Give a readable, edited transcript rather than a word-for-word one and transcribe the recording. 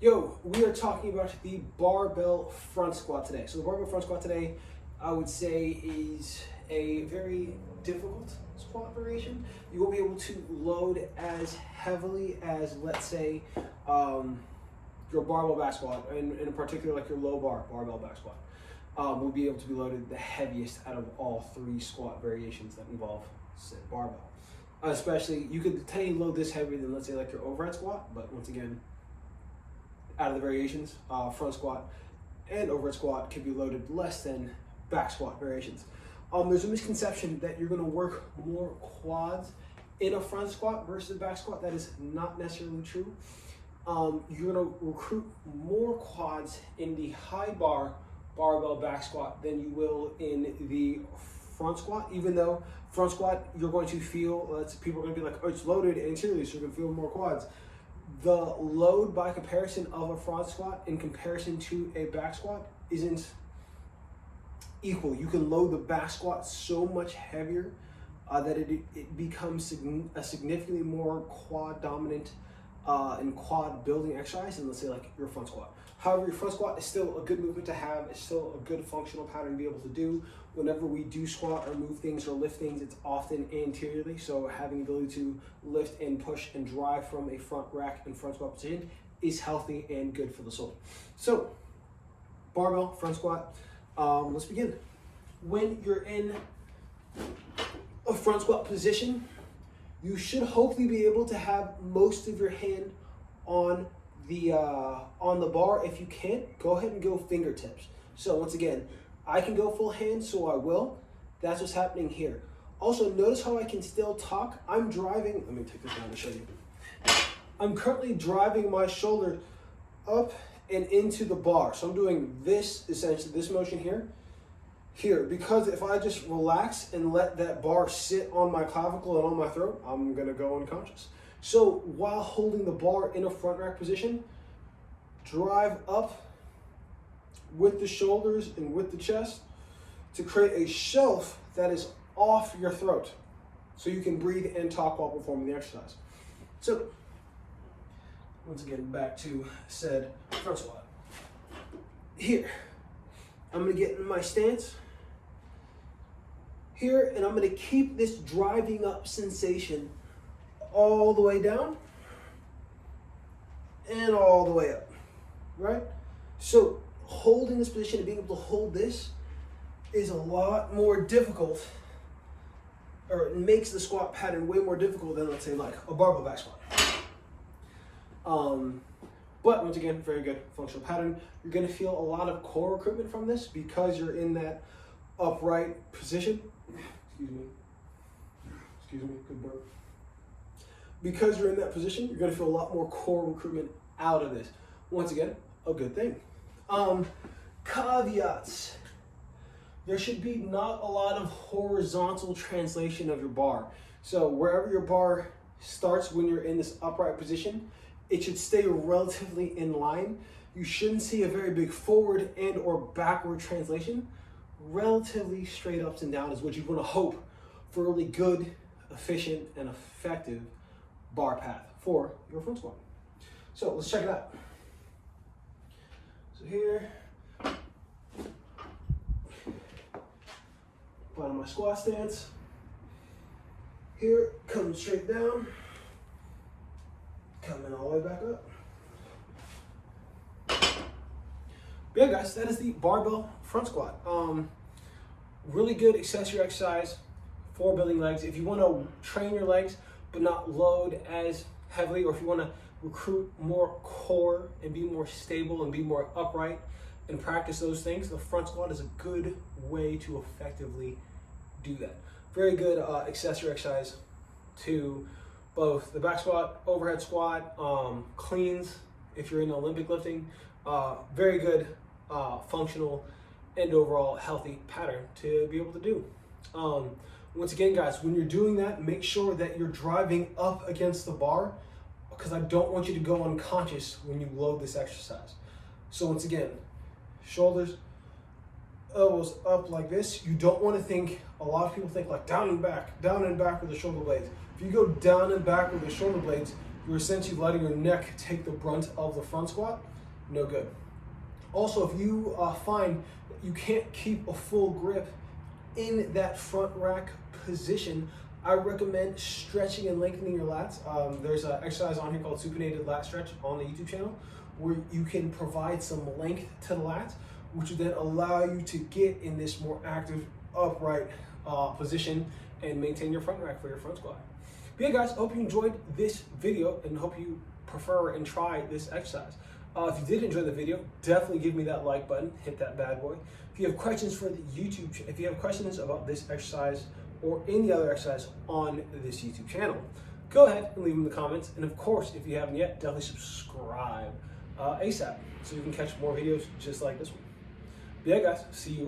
Yo, we are talking about the barbell front squat today. So the barbell front squat today, I would say, is a very difficult squat variation. You won't be able to load as heavily as, let's say, your barbell back squat, and in particular, like your low bar barbell back squat, will be able to be loaded the heaviest out of all three squat variations that involve said barbell. Especially, you could tend to load this heavier than, let's say, like your overhead squat, but once again, out of the variations, front squat and overhead squat can be loaded less than back squat variations. There's a misconception that you're going to work more quads in a front squat versus a back squat. That is not necessarily true. You're going to recruit more quads in the high bar barbell back squat than you will in the front squat, even though front squat you're going to feel, people are going to be like, oh, it's loaded anteriorly, so you're going to feel more quads. The load by comparison of a front squat in comparison to a back squat isn't equal. You can load the back squat so much heavier that it becomes a significantly more quad dominant and quad building exercise than, let's say, like your front squat. However, your front squat is still a good movement to have. It's still a good functional pattern to be able to do. Whenever we do squat or move things or lift things, it's often anteriorly. So having the ability to lift and push and drive from a front rack and front squat position is healthy and good for the soul. So barbell front squat, let's begin. When you're in a front squat position, you should hopefully be able to have most of your hand on the bar. If you can't, go ahead and go fingertips. So once again, I can go full hand, so I will. That's what's happening here. Also, notice how I can still talk. I'm driving, let me take this down to show you. I'm currently driving my shoulder up and into the bar. So I'm doing this, essentially, this motion here, because if I just relax and let that bar sit on my clavicle and on my throat, I'm gonna go unconscious. So while holding the bar in a front rack position, drive up with the shoulders and with the chest to create a shelf that is off your throat so you can breathe and talk while performing the exercise. So once again, back to said front squat. Here, I'm gonna get in my stance here, and I'm gonna keep this driving up sensation all the way down and all the way up, right? So holding this position and being able to hold this is a lot more difficult, or it makes the squat pattern way more difficult than, let's say, like a barbell back squat. But once again, very good functional pattern. You're gonna feel a lot of core recruitment from this because you're in that upright position. Excuse me, good burp. Because you're in that position, you're gonna feel a lot more core recruitment out of this. Once again, a good thing. Caveats. There should be not a lot of horizontal translation of your bar. So wherever your bar starts when you're in this upright position, it should stay relatively in line. You shouldn't see a very big forward and or backward translation. Relatively straight ups and down is what you want to hope for a really good, efficient, and effective bar path for your front squat. So let's check it out. So here, put on my squat stance. Here, coming straight down, coming all the way back up. But yeah, guys, that is the barbell front squat. Really good accessory exercise for building legs. If you want to train your legs but not load as heavily, or if you want to recruit more core and be more stable and be more upright and practice those things, the front squat is a good way to effectively do that. Very good accessory exercise to both the back squat, overhead squat, cleans if you're in Olympic lifting. Very good functional and overall healthy pattern to be able to do. Once again, guys, when you're doing that, make sure that you're driving up against the bar, because I don't want you to go unconscious when you load this exercise. So once again, shoulders, elbows up like this. You don't want to think, a lot of people think like down and back with the shoulder blades. If you go down and back with the shoulder blades, you're essentially letting your neck take the brunt of the front squat. No good. Also, if you find that you can't keep a full grip in that front rack position, I recommend stretching and lengthening your lats. There's an exercise on here called supinated lat stretch on the YouTube channel where you can provide some length to the lats, which will then allow you to get in this more active upright position and maintain your front rack for your front squat. But yeah guys, I hope you enjoyed this video and hope you prefer and try this exercise. If you did enjoy the video, definitely give me that like button, hit that bad boy. If you have questions for the YouTube, if you have questions about this exercise or any other exercise on this YouTube channel, go ahead and leave them in the comments. And of course, if you haven't yet, definitely subscribe ASAP so you can catch more videos just like this one. But yeah guys, see you.